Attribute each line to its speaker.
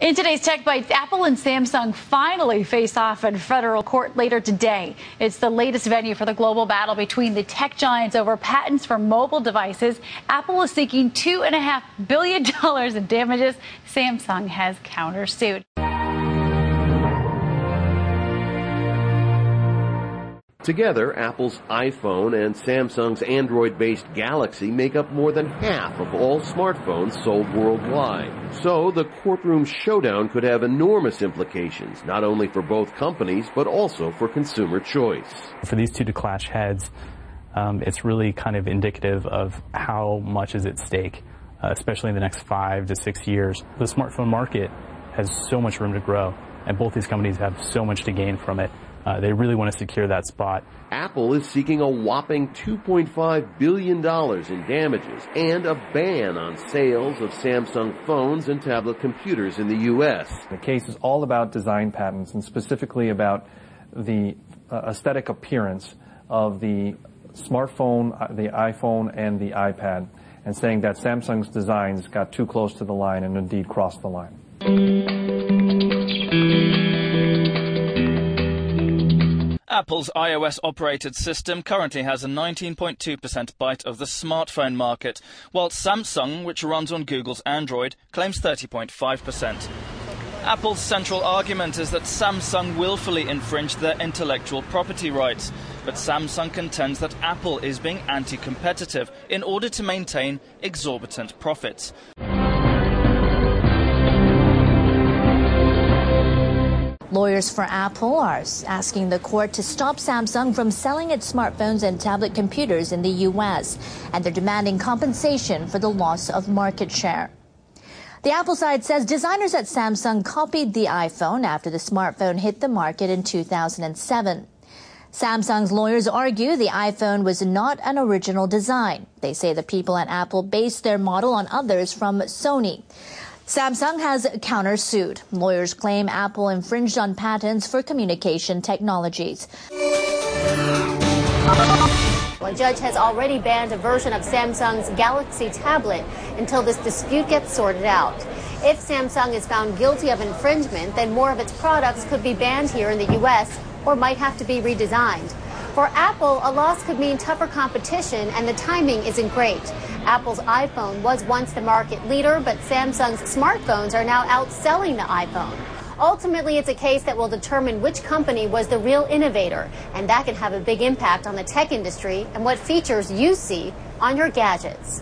Speaker 1: In today's Tech Bites, Apple and Samsung finally face off in federal court later today. It's the latest venue for the global battle between the tech giants over patents for mobile devices. Apple is seeking $2.5 billion in damages. Samsung has countersued.
Speaker 2: Together, Apple's iPhone and Samsung's Android-based Galaxy make up more than half of all smartphones sold worldwide. So the courtroom showdown could have enormous implications, not only for both companies, but also for consumer choice.
Speaker 3: For these two to clash heads, it's really kind of indicative of how much is at stake, especially in the next 5 to 6 years. The smartphone market has so much room to grow, and both these companies have so much to gain from it. They really want to secure that spot.
Speaker 2: Apple is seeking a whopping $2.5 billion in damages and a ban on sales of Samsung phones and tablet computers in the U.S.
Speaker 4: The case is all about design patents and specifically about the aesthetic appearance of the smartphone, the iPhone, and the iPad, and saying that Samsung's designs got too close to the line and indeed crossed the line.
Speaker 5: Apple's iOS-operated system currently has a 19.2% bite of the smartphone market, while Samsung, which runs on Google's Android, claims 30.5%. Apple's central argument is that Samsung willfully infringed their intellectual property rights, but Samsung contends that Apple is being anti-competitive in order to maintain exorbitant profits.
Speaker 6: Lawyers for Apple are asking the court to stop Samsung from selling its smartphones and tablet computers in the U.S., and they're demanding compensation for the loss of market share. The Apple side says designers at Samsung copied the iPhone after the smartphone hit the market in 2007. Samsung's lawyers argue the iPhone was not an original design. They say the people at Apple based their model on others from Sony. Samsung has countersued. Lawyers claim Apple infringed on patents for communication technologies.
Speaker 7: A judge has already banned a version of Samsung's Galaxy tablet until this dispute gets sorted out. If Samsung is found guilty of infringement, then more of its products could be banned here in the U.S. or might have to be redesigned. For Apple, a loss could mean tougher competition, and the timing isn't great. Apple's iPhone was once the market leader, but Samsung's smartphones are now outselling the iPhone. Ultimately, it's a case that will determine which company was the real innovator, and that can have a big impact on the tech industry and what features you see on your gadgets.